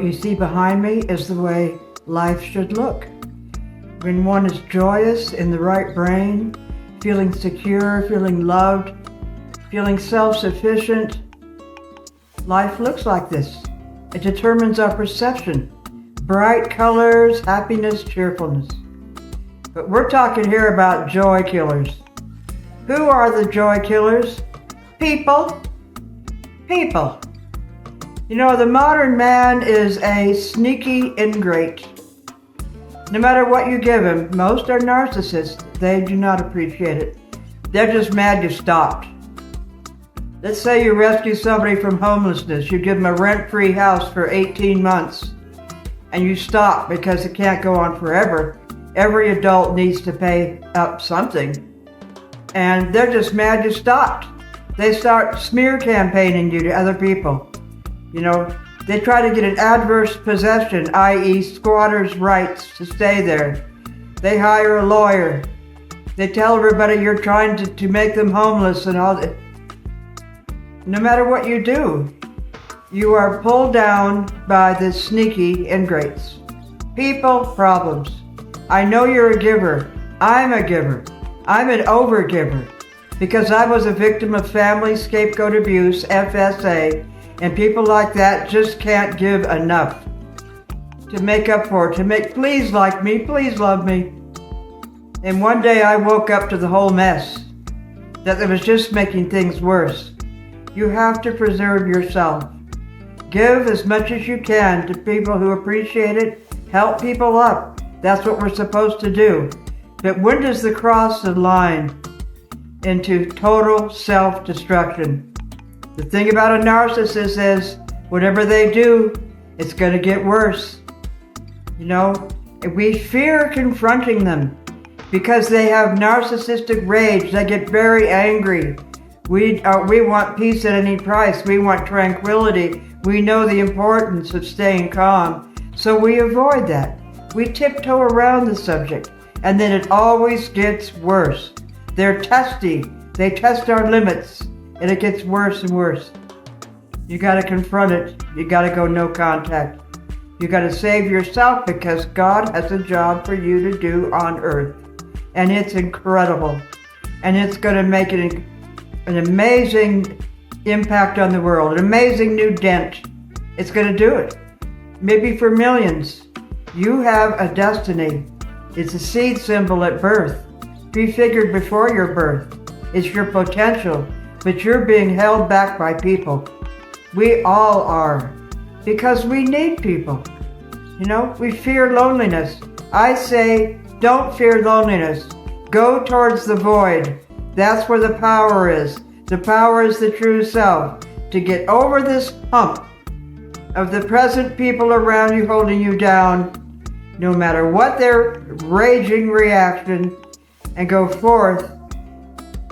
What you see behind me is the way life should look. When one is joyous, in the right brain, feeling secure, feeling loved, feeling self-sufficient, life looks like this. It determines our perception. Bright colors, happiness, cheerfulness. But we're talking here about joy killers. Who are the joy killers? People. People. You know, the modern man is a sneaky ingrate. No matter what you give him, most are narcissists. They do not appreciate it. They're just mad you stopped. Let's say you rescue somebody from homelessness. You give them a rent-free house for 18 months and you stop because it can't go on forever. Every adult needs to pay up something. And they're just mad you stopped. They start smear campaigning you to other people. You know, they try to get an adverse possession, i.e. squatters' rights to stay there. They hire a lawyer. They tell everybody you're trying to make them homeless and all that. No matter what you do, you are pulled down by the sneaky ingrates. People, problems. I know you're a giver. I'm a giver. I'm an overgiver because I was a victim of family scapegoat abuse, FSA, and people like that just can't give enough to make up for it, to make, please like me, please love me. And one day I woke up to the whole mess, that it was just making things worse. You have to preserve yourself. Give as much as you can to people who appreciate it. Help people up. That's what we're supposed to do. But when does the cross the line into total self-destruction? The thing about a narcissist is, whatever they do, it's going to get worse. You know, we fear confronting them because they have narcissistic rage. They get very angry. We want peace at any price. We want tranquility. We know the importance of staying calm. So we avoid that. We tiptoe around the subject. And then it always gets worse. They're testy. They test our limits. And it gets worse and worse. You got to confront it. You got to go no contact. You got to save yourself because God has a job for you to do on earth. And it's incredible. And it's going to make it an amazing impact on the world, an amazing new dent. It's going to do it. Maybe for millions. You have a destiny. It's a seed symbol at birth, prefigured before your birth. It's your potential, but you're being held back by people. We all are, because we need people. You know, we fear loneliness. I say, don't fear loneliness. Go towards the void. That's where the power is. The power is the true self. To get over this hump of the present people around you holding you down, no matter what their raging reaction, and go forth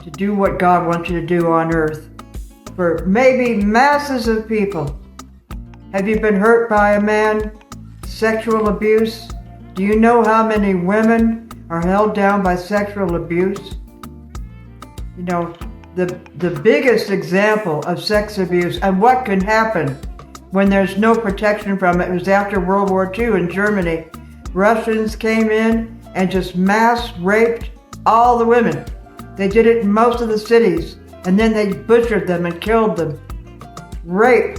to do what God wants you to do on earth for maybe masses of people. Have you been hurt by a man? Sexual abuse? Do you know how many women are held down by sexual abuse? You know, the biggest example of sex abuse and what can happen when there's no protection from it was after World War II in Germany. Russians came in and just mass raped all the women. They did it in most of the cities, and then they butchered them and killed them. Rape,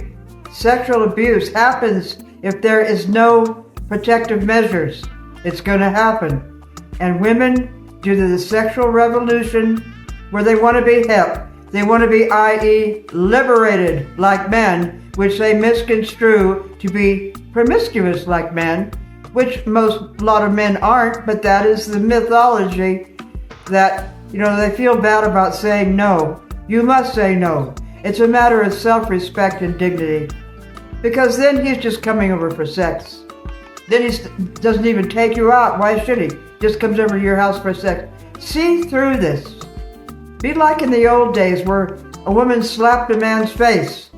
sexual abuse happens if there is no protective measures. It's going to happen. And women, due to the sexual revolution, where they want to be hip, they want to be, i.e., liberated like men, which they misconstrue to be promiscuous like men, which a lot of men aren't, but that is the mythology that, you know, they feel bad about saying no. You must say no. It's a matter of self-respect and dignity. Because then he's just coming over for sex. Then he doesn't even take you out. Why should he? Just comes over to your house for sex. See through this. Be like in the old days where a woman slapped a man's face.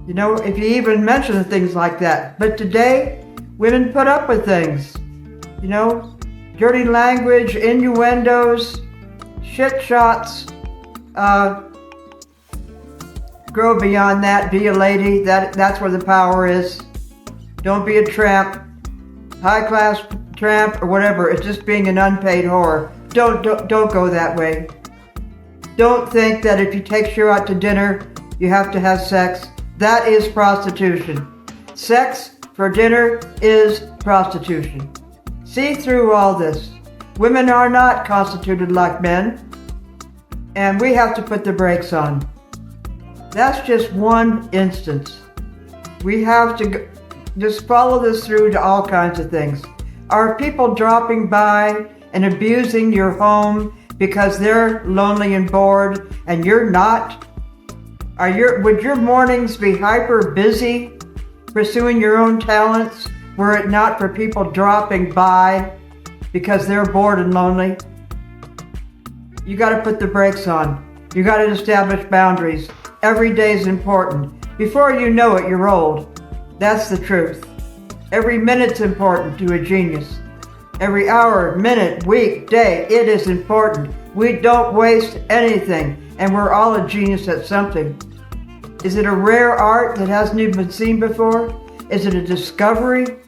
You know, if you even mention things like that. But today, women put up with things. You know, dirty language, innuendos, shit shots. Grow beyond that. Be a lady. That's where the power is. Don't be a tramp, high-class tramp or whatever. It's just being an unpaid whore. Don't go that way. Don't think that if he takes you out to dinner, you have to have sex. That is prostitution. Sex for dinner is prostitution. See through all this. Women are not constituted like men, and we have to put the brakes on. That's just one instance. We have to just follow this through to all kinds of things. Are people dropping by and abusing your home because they're lonely and bored and you're not? Would your mornings be hyper busy pursuing your own talents were it not for people dropping by because they're bored and lonely? You got to put the brakes on. You got to establish boundaries. Every day is important. Before you know it, you're old. That's the truth. Every minute's important to a genius. Every hour, minute, week, day, it is important. We don't waste anything, and we're all a genius at something. Is it a rare art that hasn't even been seen before? Is it a discovery?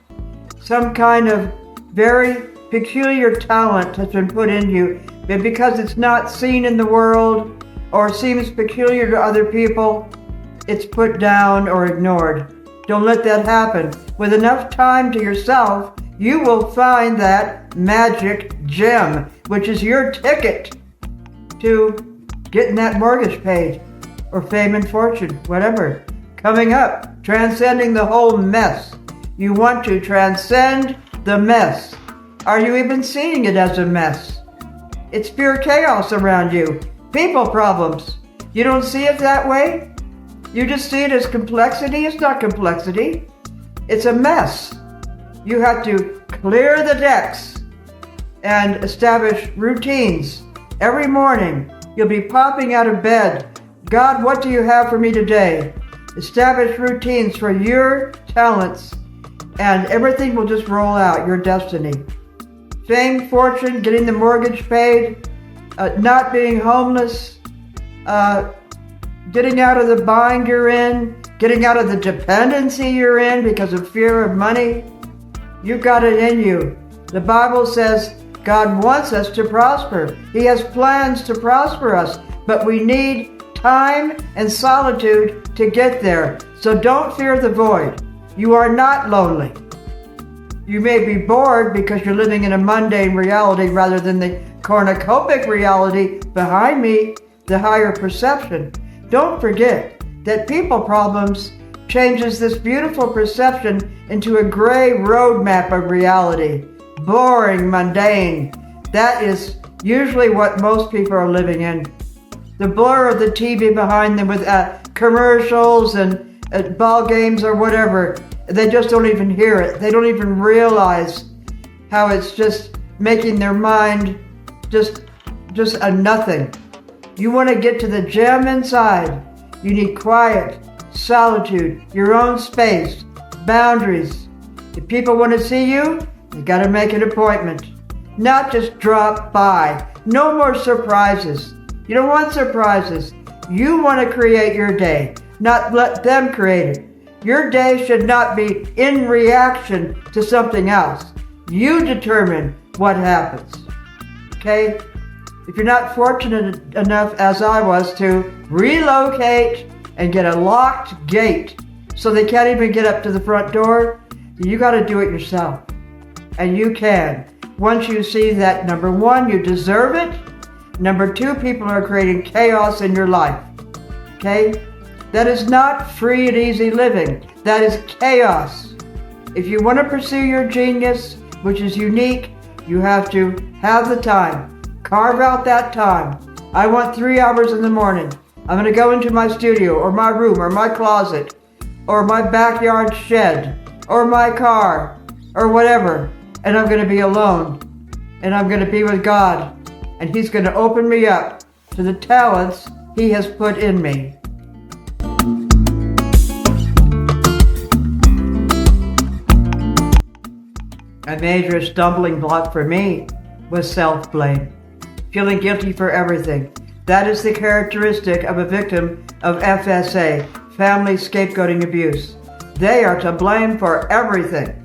Some kind of very peculiar talent has been put in you, but because it's not seen in the world or seems peculiar to other people, it's put down or ignored. Don't let that happen. With enough time to yourself, you will find that magic gem, which is your ticket to getting that mortgage paid or fame and fortune, whatever. Coming up, transcending the whole mess. You want to transcend the mess. Are you even seeing it as a mess? It's pure chaos around you. People problems. You don't see it that way? You just see it as complexity. It's not complexity. It's a mess. You have to clear the decks and establish routines. Every morning, you'll be popping out of bed. God, what do you have for me today? Establish routines for your talents, and everything will just roll out, your destiny. Fame, fortune, getting the mortgage paid, not being homeless, getting out of the bind you're in, getting out of the dependency you're in because of fear of money. You've got it in you. The Bible says God wants us to prosper. He has plans to prosper us, but we need time and solitude to get there. So don't fear the void. You are not lonely. You may be bored because you're living in a mundane reality rather than the cornucopic reality behind me, the higher perception. Don't forget that people problems changes this beautiful perception into a gray roadmap of reality. Boring, mundane. That is usually what most people are living in. The blur of the TV behind them with commercials and ball games or whatever. They just don't even hear it. They don't even realize how it's just making their mind just a nothing. You want to get to the gem inside. You need quiet, solitude, your own space, boundaries. If people want to see you, you got to make an appointment. Not just drop by. No more surprises. You don't want surprises. You want to create your day, not let them create it. Your day should not be in reaction to something else. You determine what happens. Okay? If you're not fortunate enough, as I was, to relocate and get a locked gate so they can't even get up to the front door, you got to do it yourself. And you can. Once you see that, number one, you deserve it. Number two, people are creating chaos in your life. Okay? That is not free and easy living. That is chaos. If you want to pursue your genius, which is unique, you have to have the time. Carve out that time. I want 3 hours in the morning. I'm going to go into my studio or my room or my closet or my backyard shed or my car or whatever, and I'm going to be alone, and I'm going to be with God, and He's going to open me up to the talents He has put in me. A major stumbling block for me was self-blame, feeling guilty for everything. That is the characteristic of a victim of FSA, family scapegoating abuse. They are to blame for everything.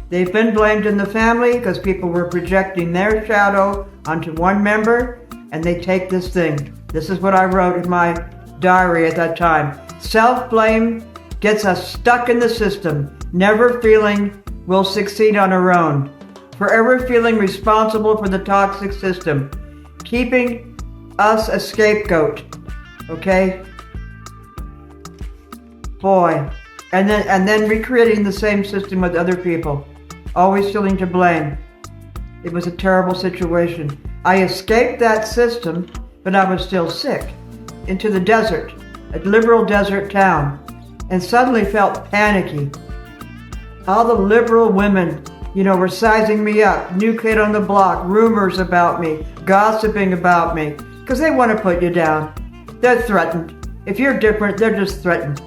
They've been blamed in the family because people were projecting their shadow onto one member, and they take this thing. This is what I wrote in my diary at that time. Self-blame gets us stuck in the system, never feeling we'll succeed on our own, forever feeling responsible for the toxic system, keeping us a scapegoat, okay? Boy. And then recreating the same system with other people, always feeling to blame. It was a terrible situation. I escaped that system, but I was still sick, into the desert, a liberal desert town, and suddenly felt panicky. All the liberal women, were sizing me up, new kid on the block, rumors about me, gossiping about me, because they want to put you down. They're threatened. If you're different, they're just threatened.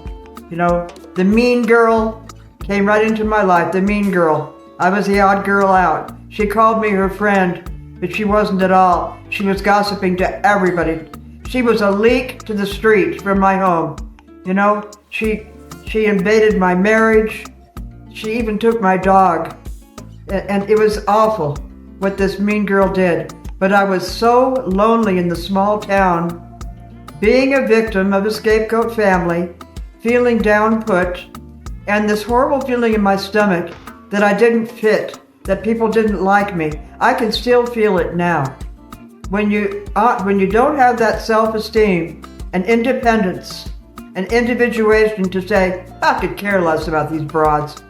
The mean girl came right into my life, the mean girl. I was the odd girl out. She called me her friend, but she wasn't at all. She was gossiping to everybody. She was a leak to the street from my home. She invaded my marriage. She even took my dog. And it was awful what this mean girl did. But I was so lonely in the small town, being a victim of a scapegoat family, feeling down put, and this horrible feeling in my stomach that I didn't fit, that people didn't like me. I can still feel it now. When you don't have that self-esteem and independence and individuation to say, I could care less about these broads,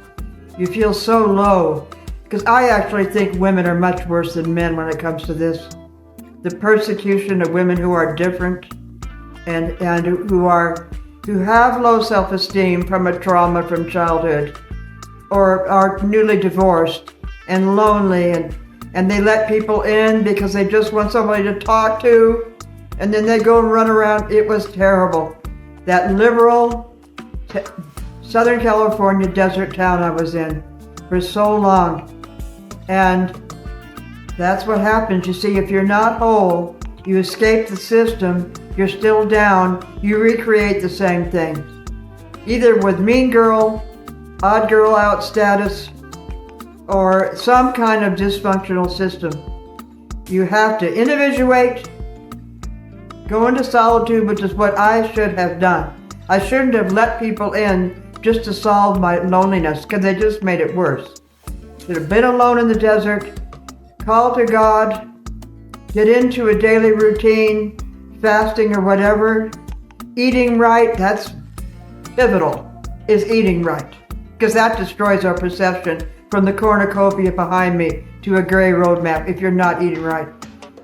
you feel so low. Because I actually think women are much worse than men when it comes to this. The persecution of women who are different and who have low self-esteem from a trauma from childhood, or are newly divorced and lonely, and they let people in because they just want somebody to talk to, and then they go and run around. It was terrible. That liberal Southern California desert town I was in for so long. And that's what happens. You see, if you're not whole, you escape the system, you're still down, you recreate the same thing. Either with mean girl, odd girl out status, or some kind of dysfunctional system. You have to individuate, go into solitude, which is what I should have done. I shouldn't have let people in just to solve my loneliness, because they just made it worse. Should have been alone in the desert, call to God, get into a daily routine, fasting or whatever, eating right. That's pivotal, is eating right, because that destroys our perception from the cornucopia behind me to a gray roadmap if you're not eating right.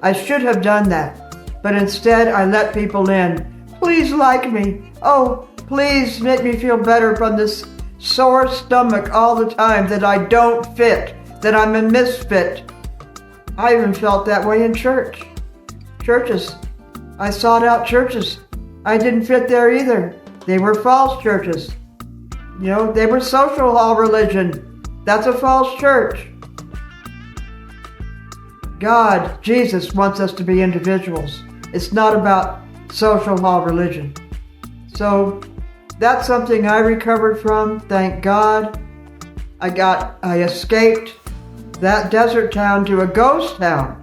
I should have done that, but instead I let people in. Please like me. Oh, please make me feel better from this sore stomach all the time that I don't fit, that I'm a misfit. I even felt that way in churches. I sought out churches. I didn't fit there either. They were false churches. They were social hall religion. That's a false church. God, Jesus wants us to be individuals. It's not about social hall religion. So that's something I recovered from, thank God. I escaped that desert town to a ghost town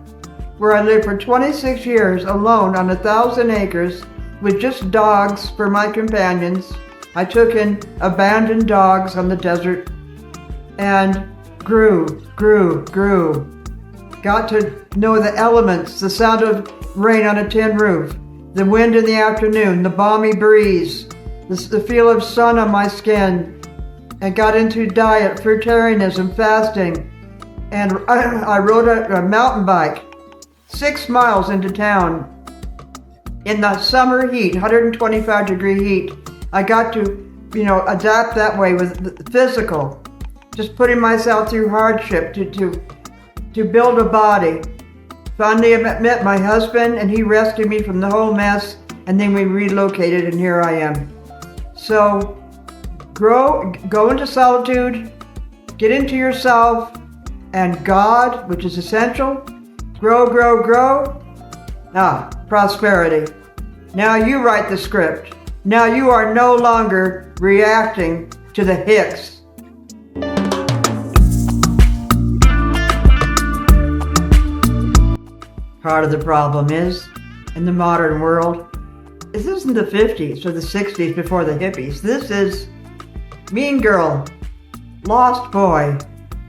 where I lived for 26 years alone on 1,000 acres with just dogs for my companions. I took in abandoned dogs on the desert and grew. Got to know the elements, the sound of rain on a tin roof, the wind in the afternoon, the balmy breeze, the feel of sun on my skin, and got into diet, fruitarianism, fasting. And I rode a mountain bike 6 miles into town in the summer heat, 125 degree heat. I got to, adapt that way with the physical, just putting myself through hardship to build a body. Finally, I met my husband, and he rescued me from the whole mess, and then we relocated, and here I am. So, go into solitude, get into yourself, and God, which is essential. Grow. Prosperity. Now you write the script. Now you are no longer reacting to the Hicks. Part of the problem is, in the modern world, this isn't the 50s or the 60s before the hippies. This is mean girl, lost boy,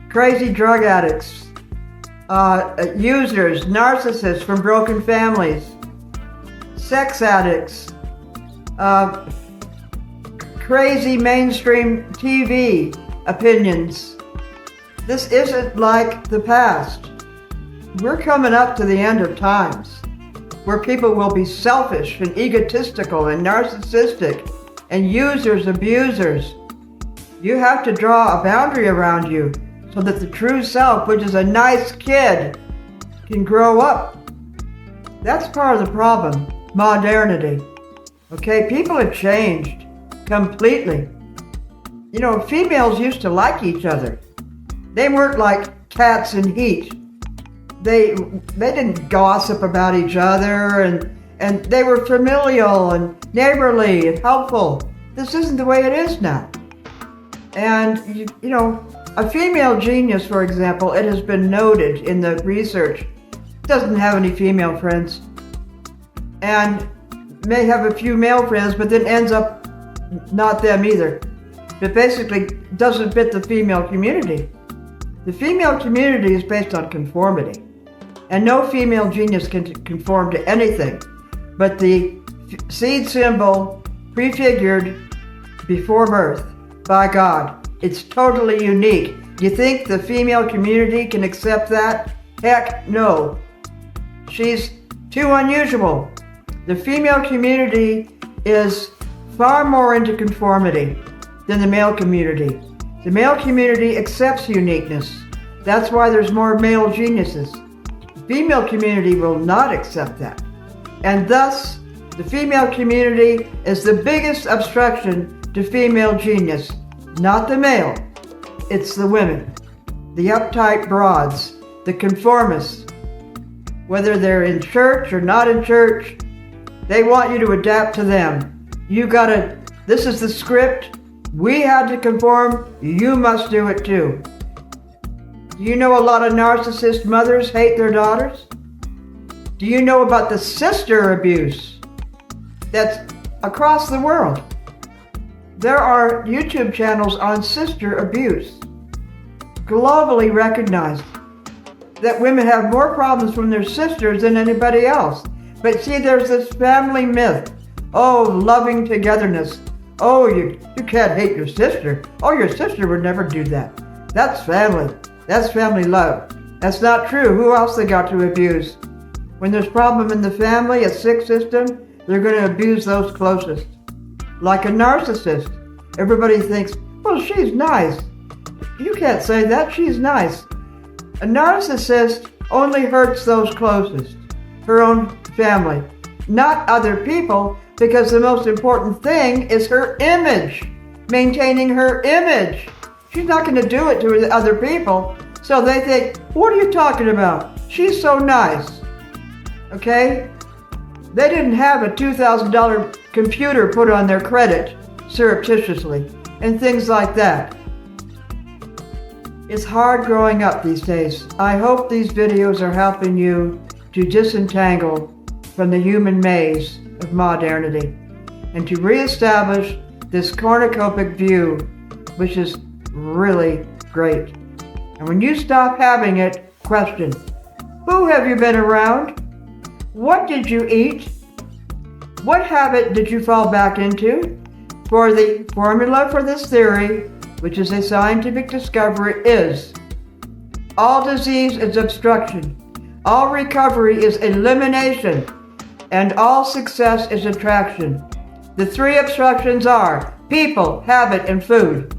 crazy drug addicts, users, narcissists from broken families, sex addicts, crazy mainstream TV opinions. This isn't like the past. We're coming up to the end of times where people will be selfish and egotistical and narcissistic and users, abusers. You have to draw a boundary around you so that the true self, which is a nice kid, can grow up. That's part of the problem, modernity. Okay, people have changed completely. You know, females used to like each other. They weren't like cats in heat. They didn't gossip about each other, and they were familial and neighborly and helpful. This isn't the way it is now. And, you know, a female genius, for example, it has been noted in the research, doesn't have any female friends and may have a few male friends, but then ends up not them either. But basically doesn't fit the female community. The female community is based on conformity. And no female genius can conform to anything but the seed symbol prefigured before birth by God. It's totally unique. Do you think the female community can accept that? Heck no. She's too unusual. The female community is far more into conformity than the male community. The male community accepts uniqueness. That's why there's more male geniuses. The female community will not accept that. And thus, the female community is the biggest obstruction to female genius. Not the male, it's the women. The uptight broads, the conformists. Whether they're in church or not in church, they want you to adapt to them. This is the script. We had to conform, you must do it too. Do you know a lot of narcissist mothers hate their daughters? Do you know about the sister abuse that's across the world? There are YouTube channels on sister abuse, globally recognized, that women have more problems from their sisters than anybody else. But see, there's this family myth. Oh, loving togetherness. Oh, you can't hate your sister. Oh, your sister would never do that. That's family. That's family love. That's not true. Who else they got to abuse? When there's problem in the family, a sick system, they're going to abuse those closest. Like a narcissist. Everybody thinks, well, she's nice. You can't say that. She's nice. A narcissist only hurts those closest. Her own family. Not other people, because the most important thing is her image. Maintaining her image. She's not going to do it to other people. So they think, what are you talking about? She's so nice. Okay? They didn't have a $2,000 computer put on their credit surreptitiously and things like that. It's hard growing up these days. I hope these videos are helping you to disentangle from the human maze of modernity and to reestablish this cornucopic view, which is really great. And when you stop having it, question, who have you been around? What did you eat? What habit did you fall back into? For the formula for this theory, which is a scientific discovery, is all disease is obstruction, all recovery is elimination, and all success is attraction. The three obstructions are people, habit, and food.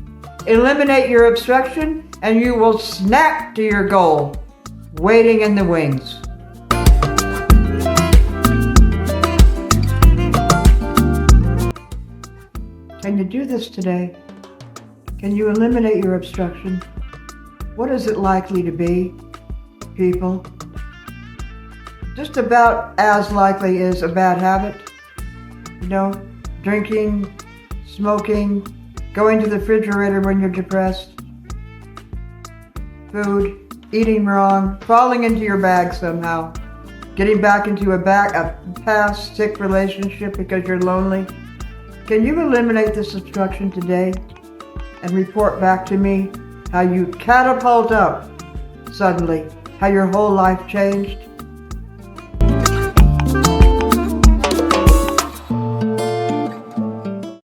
Eliminate your obstruction and you will snap to your goal, waiting in the wings. Can you do this today? Can you eliminate your obstruction? What is it likely to be, people? Just about as likely as a bad habit. You know, drinking, smoking, going to the refrigerator when you're depressed, food, eating wrong, falling into your bag somehow, getting back into a past sick relationship because you're lonely. Can you eliminate this obstruction today and report back to me how you catapult up suddenly, how your whole life changed?